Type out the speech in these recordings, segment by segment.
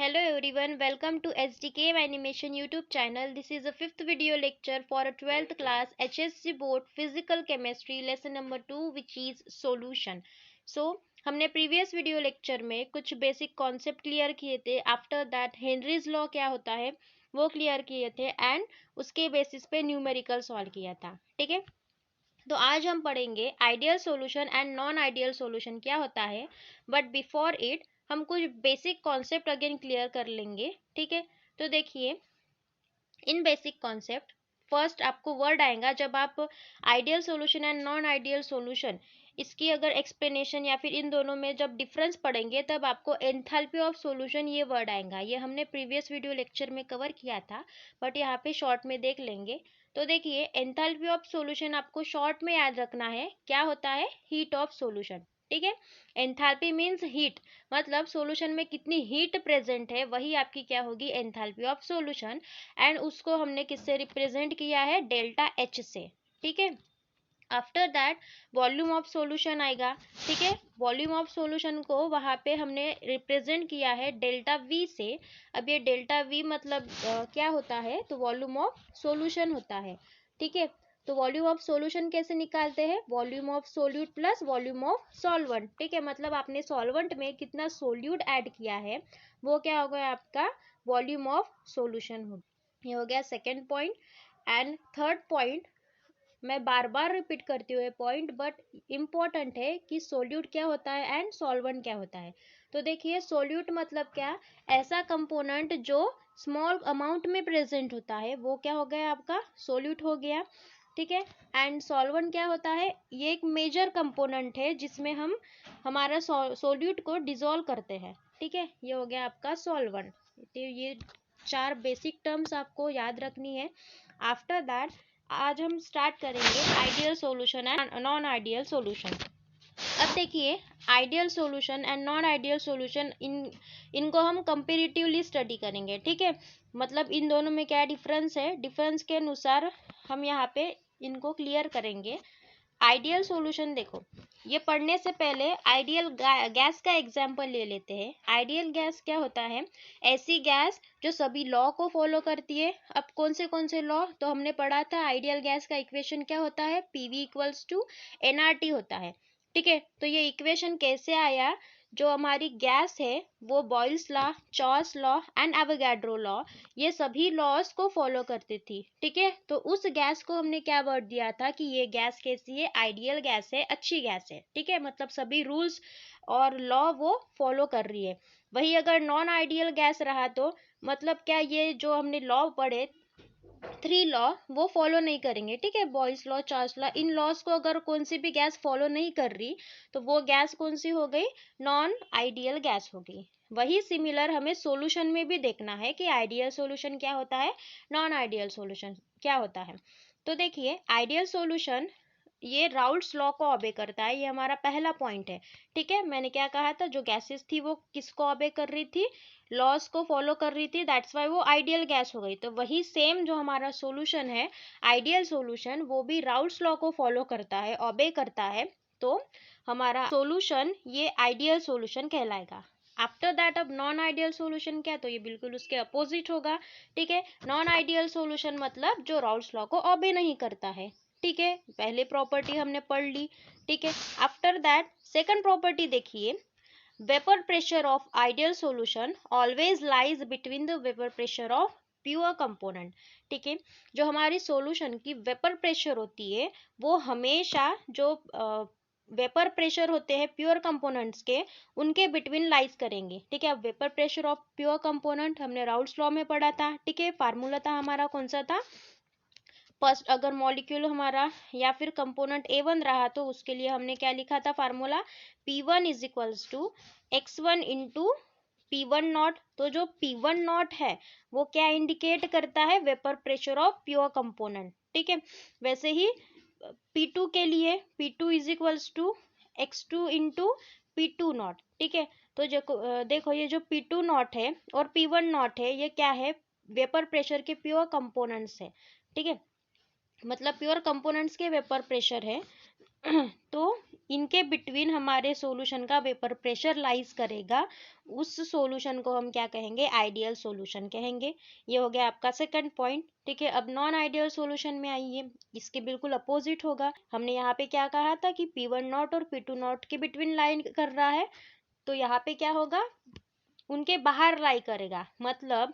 Hello everyone, welcome to SDK Animation YouTube channel. This is the fifth video lecture for a 12th class HSC board physical chemistry lesson number 2 which is solution. So हमने previous video lecture में कुछ basic concept clear किए थे. After that Henry's law क्या होता है वो clear किए थे एंड उसके बेसिस पे न्यूमेरिकल सॉल्व किया था. ठीक है, तो आज हम पढ़ेंगे ideal solution and non ideal solution क्या होता है. बट बिफोर इट हम कुछ बेसिक कॉन्सेप्ट अगेन क्लियर कर लेंगे. ठीक है, तो देखिए इन बेसिक कॉन्सेप्ट फर्स्ट आपको वर्ड आएगा जब आप ideal solution and non ideal solution इसकी अगर एक्सप्लेनेशन या फिर इन दोनों में जब डिफरेंस पढ़ेंगे तब आपको एंथैल्पी ऑफ सॉल्यूशन ये वर्ड आएगा. ये हमने प्रीवियस वीडियो लेक्चर में कवर किया था बट यहाँ पे शॉर्ट में देख लेंगे. तो देखिए एंथैल्पी ऑफ सॉल्यूशन आपको शॉर्ट में याद रखना है क्या होता है, हीट ऑफ सॉल्यूशन. ठीक है, एंथैल्पी मींस हीट, मतलब सॉल्यूशन में कितनी हीट प्रेजेंट है वही आपकी क्या होगी, एंथैल्पी ऑफ सॉल्यूशन. एंड उसको हमने किससे रिप्रेजेंट किया है, डेल्टा एच से. ठीक है, after that volume of solution आएगा. ठीक है, वॉल्यूम ऑफ सॉल्यूशन को वहां पे हमने रिप्रेजेंट किया है डेल्टा वी से. अब ये डेल्टा वी मतलब क्या होता है, तो वॉल्यूम ऑफ सॉल्यूशन होता है. ठीक है, तो वॉल्यूम ऑफ सॉल्यूशन कैसे निकालते हैं, volume of solute plus volume of solvent. ठीक है, मतलब आपने सॉल्वेंट में कितना सोल्यूट ऐड किया है वो क्या हो गया आपका वॉल्यूम ऑफ सॉल्यूशन हो. ये हो गया second point. And third point मैं बार बार रिपीट करती हूँ पॉइंट बट इम्पोर्टेंट है कि सोल्यूट क्या होता है एंड सॉल्वेंट क्या होता है. तो देखिए सोल्यूट मतलब क्या, ऐसा कंपोनेंट जो स्मॉल अमाउंट में प्रेजेंट होता है वो क्या हो गया आपका सोल्यूट हो गया. ठीक है, एंड सॉल्वेंट क्या होता है, ये एक मेजर कंपोनेंट है जिसमें हम हमारा सोल्यूट को डिजोल्व करते हैं. ठीक है, ये हो गया आपका सॉल्वेंट. तो ये चार बेसिक टर्म्स आपको याद रखनी है. आफ्टर दैट आज हम स्टार्ट करेंगे ideal solution and non ideal solution. अब देखिए ideal solution and non ideal solution इनको हम कंपेरेटिवली स्टडी करेंगे. ठीक है, मतलब इन दोनों में क्या डिफरेंस है, डिफरेंस के अनुसार हम यहाँ पे इनको क्लियर करेंगे. आइडियल सॉल्यूशन देखो, ये पढ़ने से पहले आइडियल गैस का एग्जांपल ले लेते हैं. आइडियल गैस क्या होता है, ऐसी गैस जो सभी लॉ को फॉलो करती है. अब कौन से लॉ, तो हमने पढ़ा था आइडियल गैस का इक्वेशन क्या होता है, पीवी इक्वल्स टू एनआरटी होता है. ठीक है, तो ये इक्वेशन कैसे आया, जो हमारी गैस है वो बॉयल्स लॉ, चॉस लॉ एंड एवोगाड्रो लॉ ये सभी लॉज को फॉलो करती थी. ठीक है, तो उस गैस को हमने क्या वर्ड दिया था कि ये गैस कैसी है, आइडियल गैस है, अच्छी गैस है. ठीक है, मतलब सभी रूल्स और लॉ वो फॉलो कर रही है. वही अगर नॉन आइडियल गैस रहा तो मतलब क्या, ये जो हमने लॉ पढ़े थ्री लॉ वो फॉलो नहीं करेंगे. ठीक है, बॉयल्स लॉ, चार्ल्स लॉ, इन लॉज को अगर कौन सी भी गैस फॉलो नहीं कर रही तो वो गैस कौन सी हो गई, नॉन आइडियल गैस हो गई. वही सिमिलर हमें सॉल्यूशन में भी देखना है कि आइडियल सॉल्यूशन क्या होता है, नॉन आइडियल सॉल्यूशन क्या होता है. तो देखिए आइडियल सॉल्यूशन ये राउल्ट्स लॉ को ऑबे करता है, ये हमारा पहला पॉइंट है. ठीक है, मैंने क्या कहा था, जो गैसेस थी वो किसको ऑबे कर रही थी, लॉज को फॉलो कर रही थी, दैट्स वाई वो आइडियल गैस हो गई. तो वही सेम जो हमारा सॉल्यूशन है आइडियल सॉल्यूशन वो भी राउल्ट्स लॉ को फॉलो करता है, ऑबे करता है. तो हमारा सॉल्यूशन ये आइडियल सॉल्यूशन कहलाएगा. आफ्टर दैट अब नॉन आइडियल सॉल्यूशन क्या, तो ये बिल्कुल उसके अपोजिट होगा. ठीक है, नॉन आइडियल सॉल्यूशन मतलब जो राउल्ट्स लॉ को ऑबे नहीं करता है. ठीक है, पहले प्रॉपर्टी हमने पढ़ ली. ठीक है, आफ्टर दैट सेकंड प्रॉपर्टी देखिए, vapour pressure of ideal solution always lies between the vapour pressure of pure component. ठीक है, जो हमारी सॉल्यूशन की वेपर प्रेशर होती है वो हमेशा जो वेपर प्रेशर होते हैं प्योर कंपोनेंट्स के उनके बिटवीन लाइज करेंगे. ठीक है, अब vapour pressure of pure component हमने राउल्ट्स लॉ में पढ़ा था. ठीक है, फार्मूला था हमारा कौन सा था, फर्स्ट अगर मॉलिक्यूल हमारा या फिर कंपोनेंट A1 रहा तो उसके लिए हमने क्या लिखा था formula, P1 is equals to x1 into P1 not. तो जो P1 नॉट है वो क्या इंडिकेट करता है, vapour pressure of pure component. ठीक है, वैसे ही P2 के लिए P2 is equals to x2 into P2 not. ठीक है, तो देखो ये जो P2 नॉट है और P1 नॉट है ये क्या है, वेपर प्रेशर के प्योर कंपोनेंट्स है. ठीक है, मतलब प्योर कंपोनेंट्स के वेपर प्रेशर है. तो इनके बिटवीन हमारे सॉल्यूशन का वेपर प्रेशर लाइज करेगा, उस सॉल्यूशन को हम क्या कहेंगे, आइडियल सॉल्यूशन कहेंगे। ये हो गया आपका सेकंड पॉइंट। ठीक है, अब नॉन आइडियल सॉल्यूशन में आइए, इसके बिल्कुल अपोजिट होगा। हमने यहाँ पे क्या कहा था कि P1 नॉट और P2 नॉट के बिटवीन लाइन कर रहा है, तो यहाँ पे क्या होगा, उनके बाहर लाई करेगा, मतलब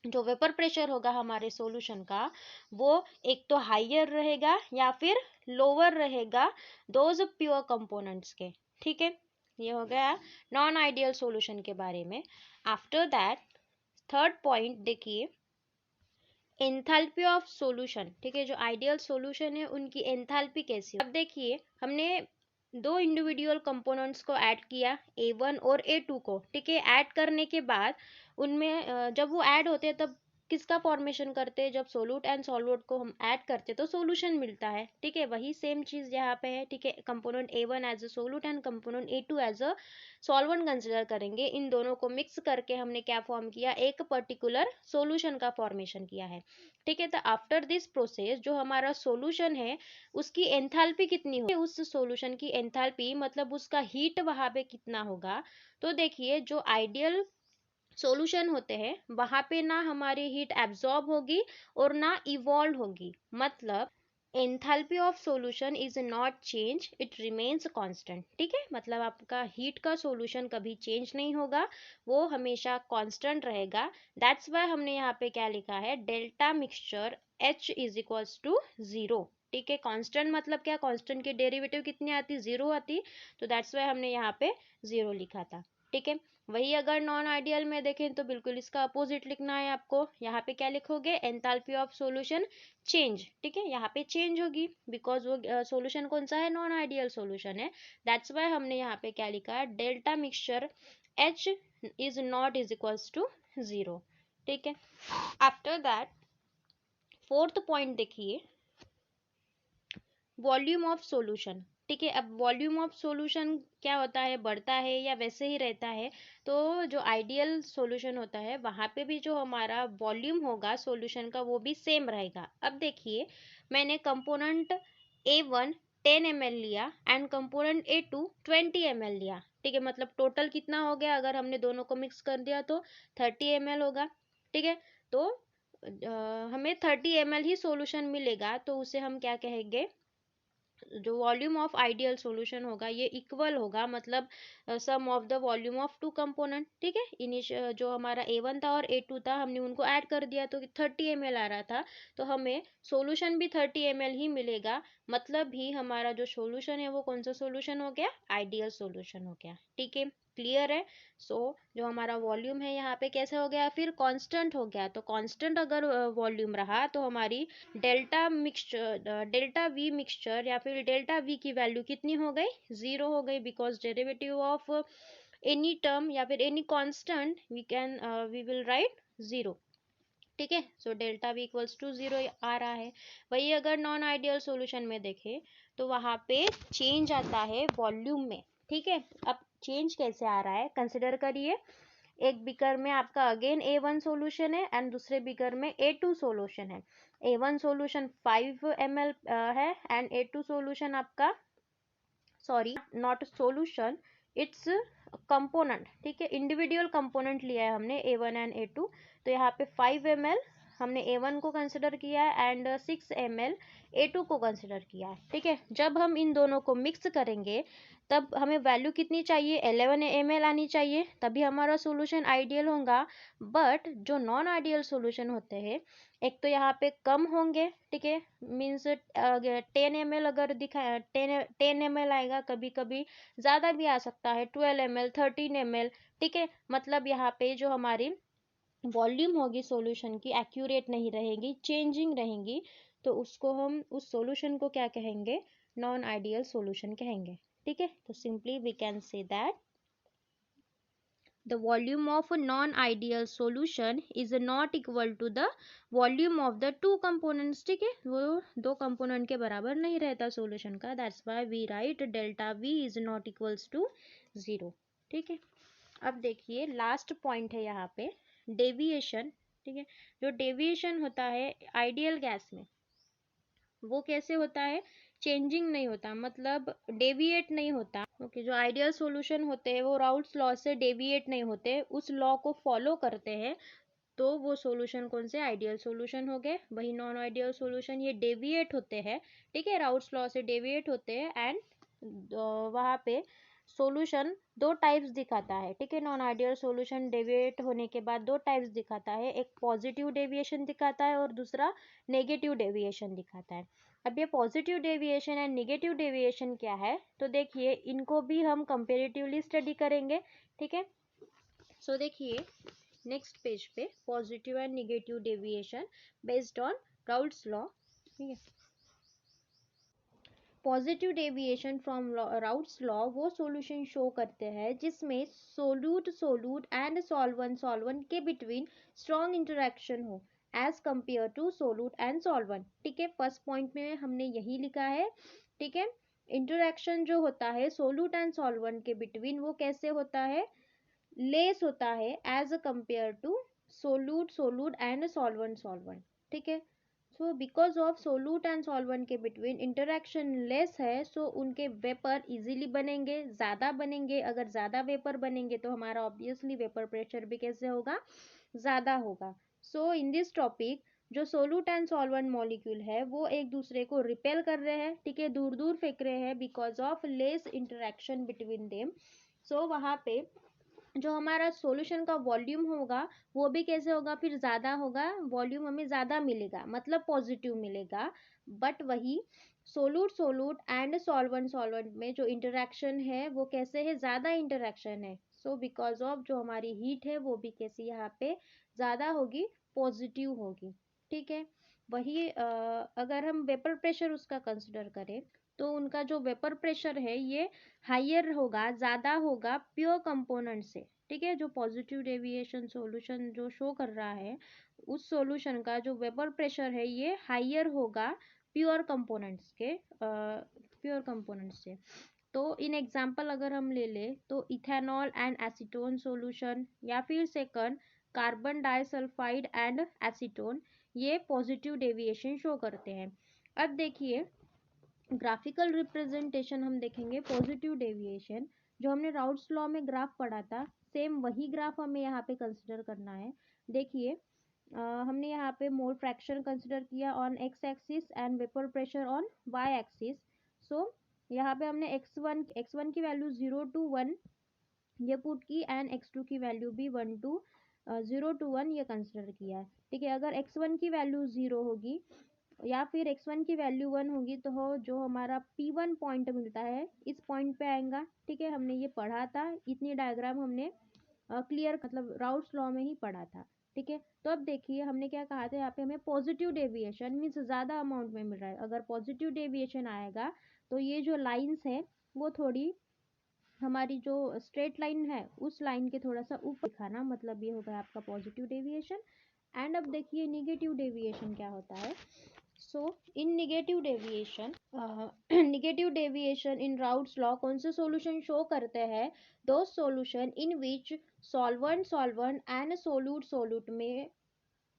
जो वेपर प्रेशर होगा हमारे सॉल्यूशन का वो एक तो हाइयर रहेगा या फिर लोअर रहेगा दोज प्योर कंपोनेंट्स के। ठीक है, ये हो गया नॉन आइडियल सॉल्यूशन के बारे में। आफ्टर दैट थर्ड पॉइंट देखिए, एंथैल्पी ऑफ सॉल्यूशन। ठीक है, जो आइडियल सॉल्यूशन है उनकी एंथैल्पी कैसी। अब देखिए, हमने दो इंडिविजुअल कंपोनेंट्स को ऐड किया, A1 और A2 को। ठीक है, ऐड करने के बाद उनमें जब वो ऐड होते हैं तब किसका फॉर्मेशन करते हैं, जब सोल्यूट एंड सॉल्वेंट को हम ऐड करते हैं तो सॉल्यूशन मिलता है। ठीक है, वही सेम चीज यहाँ पे है। ठीक है, component A1 as a solute and component A2 as a solvent consider करेंगे। इन दोनों को मिक्स करके हमने क्या फॉर्म किया, एक पर्टिकुलर सॉल्यूशन का फॉर्मेशन किया है। ठीक है, तो आफ्टर दिस प्रोसेस जो हमारा सॉल्यूशन है उसकी एंथैल्पी कितनी होगी, उस सॉल्यूशन की एंथैल्पी मतलब उसका हीट वहां पे कितना होगा। तो देखिए, जो आइडियल सॉल्यूशन होते हैं वहां पे ना हमारी हीट एब्जॉर्ब होगी और ना इवॉल्व होगी, मतलब enthalpy of solution is not change, it remains constant. ठीक है, मतलब आपका हीट का सॉल्यूशन कभी चेंज नहीं होगा, वो हमेशा कांस्टेंट रहेगा। दैट्स वाई हमने यहाँ पे क्या लिखा है, delta mixture H is equals to 0। ठीक है, कांस्टेंट मतलब क्या, कांस्टेंट की डेरिवेटिव कितनी आती, 0 आती, तो दैट्स वाई हमने यहाँ पे 0 लिखा था। ठीक है, वही अगर नॉन आइडियल में देखें तो बिल्कुल इसका अपोजिट लिखना है आपको। यहाँ पे क्या लिखोगे, एंथैल्पी ऑफ सॉल्यूशन चेंज। ठीक है, यहाँ पे चेंज होगी बिकॉज वो सॉल्यूशन कौन सा है, नॉन आइडियल सॉल्यूशन है। दैट्स वाई हमने यहाँ पे क्या लिखा है, delta mixture H is not is equals to 0। ठीक है, आफ्टर दैट फोर्थ पॉइंट देखिए, वॉल्यूम ऑफ सॉल्यूशन। ठीक है, अब वॉल्यूम ऑफ सॉल्यूशन क्या होता है, बढ़ता है या वैसे ही रहता है। तो जो आइडियल सॉल्यूशन होता है वहां पे भी जो हमारा वॉल्यूम होगा सॉल्यूशन का वो भी सेम रहेगा। अब देखिए, मैंने कंपोनेंट A1 10 ml लिया एंड कंपोनेंट A2 20 ml लिया। ठीक है, मतलब टोटल कितना हो गया, अगर हमने दोनों को मिक्स कर दिया तो 30 ml होगा। ठीक है, तो हमें 30 ml ही सॉल्यूशन मिलेगा, तो उसे हम क्या कहेंगे, जो वॉल्यूम ऑफ आइडियल सॉल्यूशन होगा ये इक्वल होगा, मतलब sum of the volume of two component. ठीक है, जो हमारा A1 था और A2 था हमने उनको ऐड कर दिया तो 30 ml आ रहा था, तो हमें सॉल्यूशन भी 30 ml ही मिलेगा, मतलब ही हमारा जो सॉल्यूशन है वो कौन सा सॉल्यूशन हो गया, आइडियल सॉल्यूशन हो गया। ठीक है, क्लियर है। सो जो हमारा वॉल्यूम है यहाँ पे कैसे हो गया, फिर कांस्टेंट हो गया। तो कांस्टेंट अगर वॉल्यूम रहा तो हमारी डेल्टा वी मिक्सचर या फिर डेल्टा वी की वैल्यू कितनी हो गई, 0 हो गई, because derivative of any term या फिर any constant we will write 0। ठीक है, so delta V equals to 0 आ रहा है। वही अगर नॉन आइडियल सॉल्यूशन में देखें तो वहां पे चेंज आता है वॉल्यूम में। ठीक है, अब चेंज कैसे आ रहा है, कंसिडर करिए, एक बीकर में आपका अगेन A1 सॉल्यूशन है एंड दूसरे बीकर में A2 सॉल्यूशन है। A1 सॉल्यूशन 5 ml है एंड A2 सॉल्यूशन आपका, sorry not solution, it's component. ठीक है, इंडिविजुअल कंपोनेंट लिया है हमने A1 एंड A2, तो यहाँ पे 5 ml हमने A1 को कंसिडर किया है एंड 6 ml A2 को कंसिडर किया है। ठीक है, जब हम इन दोनों को मिक्स करेंगे तब हमें वैल्यू कितनी चाहिए, 11 ml आनी चाहिए, तभी हमारा सॉल्यूशन आइडियल होगा। बट जो नॉन आइडियल सॉल्यूशन होते हैं एक तो यहाँ पे कम होंगे। ठीक है, मीन्स 10 ml अगर दिखा 10 ml आएगा, कभी कभी ज़्यादा भी आ सकता है, 12 ml 13 ml। ठीक है, मतलब यहाँ पे जो हमारी वॉल्यूम होगी सॉल्यूशन की एक्यूरेट नहीं रहेगी, चेंजिंग रहेंगी, तो उसको हम उस सॉल्यूशन को क्या कहेंगे, नॉन आइडियल सॉल्यूशन कहेंगे। ठीक है, तो simply we can say that the volume of a non-ideal solution is not equal to the volume of the two components। ठीक है, वो दो कंपोनेंट के बराबर नहीं रहता सॉल्यूशन का, that's why we write delta V is not equals to 0। ठीक है, अब देखिए लास्ट पॉइंट है यहाँ पे, डेविएशन। ठीक है, जो डेविएशन होता है आइडियल गैस में वो कैसे होता है चेंजिंग नहीं होता, मतलब डेविएट नहीं होता। ओके, जो आइडियल सॉल्यूशन होते हैं वो राउल्ट्स लॉ से डेविएट नहीं होते, उस लॉ को फॉलो करते हैं, तो वो सॉल्यूशन कौन से आइडियल सॉल्यूशन हो गए। वही नॉन आइडियल सॉल्यूशन ये डेविएट होते हैं, ठीक है, राउल्ट्स लॉ से डेविएट होते हैं, एंड वहाँ पे सॉल्यूशन दो टाइप्स दिखाता है, ठीक है। नॉन आइडियल सॉल्यूशन डेविएट होने के बाद दो टाइप्स दिखाता है, एक पॉजिटिव डेविएशन दिखाता है और दूसरा नेगेटिव डेविएशन दिखाता है। अब ये positive deviation and negative deviation क्या है, तो देखिए इनको भी हम कंपेरेटिवली स्टडी करेंगे, ठीक है। सो देखिए नेक्स्ट पेज पे positive and negative deviation based on Raoult's law, ठीक है। Positive deviation from Raoult's law वो सॉल्यूशन शो करते हैं जिसमें solute solute and solvent solvent के बिटवीन स्ट्रॉन्ग इंटरेक्शन हो as compare to solute and solvent, ठीक है। फर्स्ट पॉइंट में हमने यही लिखा है, ठीक है। इंटरेक्शन जो होता है सोल्यूट एंड सॉल्वेंट के बिटवीन वो कैसे होता है, लेस होता है as compare to solute solute and solvent solvent, ठीक है। So because of solute and solvent के बिटवीन इंटरेक्शन लेस है, सो उनके वेपर इजीली बनेंगे, ज़्यादा बनेंगे। अगर ज़्यादा वेपर बनेंगे तो हमारा ऑब्वियसली वेपर प्रेशर भी कैसे होगा, ज़्यादा होगा। सो इन दिस टॉपिक जो सोल्यूट एंड सॉल्वेंट मॉलिक्यूल है वो एक दूसरे को रिपेल कर रहे हैं, ठीक है, दूर दूर फेंक रहे हैं because of less interaction between them. So वहाँ पे जो हमारा सॉल्यूशन का वॉल्यूम होगा वो भी कैसे होगा, फिर ज़्यादा होगा, वॉल्यूम हमें ज़्यादा मिलेगा, मतलब पॉजिटिव मिलेगा। बट वही सोलूट सोलूट एंड सॉल्वेंट सॉल्वेंट में जो इंटरेक्शन है वो कैसे है, ज़्यादा इंटरेक्शन है। सो बिकॉज ऑफ जो हमारी हीट है वो भी कैसे यहाँ पे ज़्यादा होगी, पॉजिटिव होगी, ठीक है। वही अगर हम वेपर प्रेशर उसका कंसिडर करें तो उनका जो वेपर प्रेशर है ये हाइयर होगा, ज़्यादा होगा प्योर कंपोनेंट से, ठीक है। जो पॉजिटिव डेविएशन सॉल्यूशन जो शो कर रहा है उस सॉल्यूशन का जो वेपर प्रेशर है ये हाइयर होगा प्योर कंपोनेंट्स के, प्योर कंपोनेंट्स से। तो इन एग्जांपल अगर हम ले ले तो इथेनॉल एंड एसीटोन सॉल्यूशन, या फिर second carbon disulphide and acetone, ये पॉजिटिव डेविएशन शो करते हैं। अब देखिए ग्राफिकल रिप्रेजेंटेशन हम देखेंगे पॉजिटिव डेविएशन, जो हमने राउल्ट्स लॉ में ग्राफ पढ़ा था सेम वही ग्राफ हमें यहाँ पे कंसिडर करना है। देखिए हमने यहाँ पे मोल फ्रैक्शन कंसिडर किया on X axis and vapour pressure on Y axis. So यहाँ पे हमने एक्स वन की वैल्यू 0 to 1 ये पुट की एंड x2 की वैल्यू भी 0 to 1 ये कंसिडर किया है, ठीक है। अगर x1 की वैल्यू 0 होगी या फिर x1 की वैल्यू 1 होगी तो जो हमारा P1 पॉइंट मिलता है इस पॉइंट पे आएगा, ठीक है। हमने ये पढ़ा था, इतनी डायग्राम हमने क्लियर मतलब राउल्ट्स लॉ में ही पढ़ा था, ठीक है। तो अब देखिए हमने क्या कहा था, यहाँ पे हमें पॉजिटिव डेविएशन मीन्स ज़्यादा अमाउंट में मिल रहा है। अगर पॉजिटिव डेविएशन आएगा तो ये जो लाइन्स है वो थोड़ी हमारी जो स्ट्रेट लाइन है उस लाइन के थोड़ा सा ऊपर दिखाना, मतलब ये होगा आपका पॉजिटिव डेविएशन। एंड अब देखिए निगेटिव डेविएशन क्या होता है। सो इन निगेटिव डेविएशन निगेटिव डेविएशन इन राउल्ट्स लॉ कौन से सॉल्यूशन शो करते हैं, दो solution in which solvent solvent and solute solute में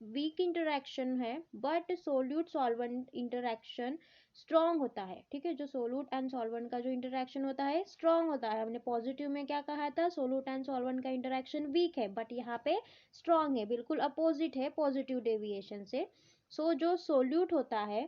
वीक इंटरेक्शन है but solute solvent interaction strong होता है, ठीक है। जो सोल्यूट एंड सॉल्वेंट का जो इंटरेक्शन होता है स्ट्रॉन्ग होता है। हमने पॉजिटिव में क्या कहा था, सोल्यूट एंड सॉल्वेंट का इंटरेक्शन वीक है बट यहाँ पे स्ट्रॉन्ग है, बिल्कुल अपोजिट है पॉजिटिव डेविएशन से। सो जो सोल्यूट होता है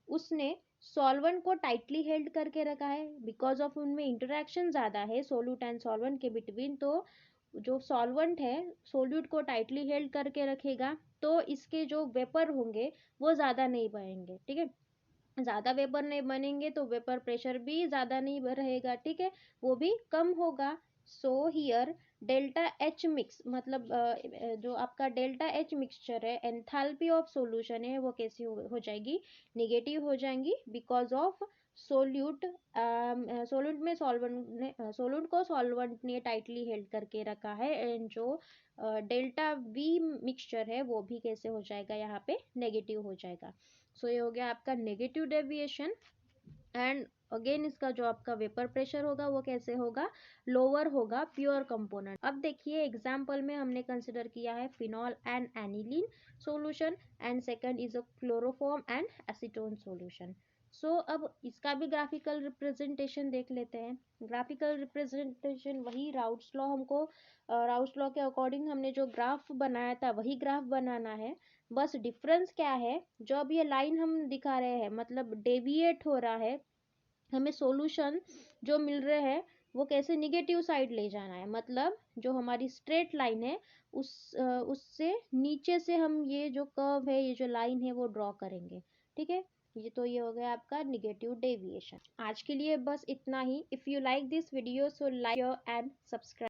उसने सॉल्वेंट को टाइटली हेल्ड करके रखा है बिकॉज ऑफ उनमें इंटरेक्शन ज़्यादा है सोल्यूट एंड सॉल्वेंट के बिटवीन। तो जो सॉल्वेंट है सोल्यूट को टाइटली हेल्ड करके रखेगा तो इसके जो वेपर होंगे वो ज़्यादा नहीं बनेंगे, ठीक है। ज़्यादा वेपर नहीं बनेंगे तो वेपर प्रेशर भी ज़्यादा नहीं रहेगा, ठीक है, वो भी कम होगा। So here delta H mix मतलब जो आपका डेल्टा एच मिक्सचर है एंथैल्पी ऑफ सॉल्यूशन है वो कैसी हो जाएगी, निगेटिव हो जाएंगी बिकॉज ऑफ सोल्यूट सोल्यूट में सोल्यूट को सॉल्वेंट ने टाइटली हेल्ड करके रखा है एंड जो डेल्टा वी मिक्सचर है वो भी कैसे हो जाएगा, यहाँ पे नेगेटिव हो जाएगा। सो ये हो गया आपका नेगेटिव डेविएशन। एंड अगेन इसका जो आपका वेपर प्रेशर होगा वो कैसे होगा, लोअर होगा प्योर कंपोनेंट। अब देखिए एग्जांपल में हमने कंसिडर किया है phenol and aniline solution and second is a chloroform and acetone solution. So अब इसका भी ग्राफिकल रिप्रेजेंटेशन देख लेते हैं। ग्राफिकल रिप्रेजेंटेशन वही राउट्स लॉ, हमको राउट्स लॉ के अकॉर्डिंग हमने जो ग्राफ बनाया था वही ग्राफ बनाना है। बस डिफरेंस क्या है, जो अब ये लाइन हम दिखा रहे हैं मतलब डेविएट हो रहा है, हमें सॉल्यूशन जो मिल रहे हैं वो कैसे निगेटिव साइड ले जाना है। मतलब जो हमारी स्ट्रेट लाइन है उससे नीचे से हम ये जो कर्व है, ये जो लाइन है वो ड्रॉ करेंगे। ठीक है, ये हो गया आपका निगेटिव डेविएशन। आज के लिए बस इतना ही। If you like this video so like and subscribe.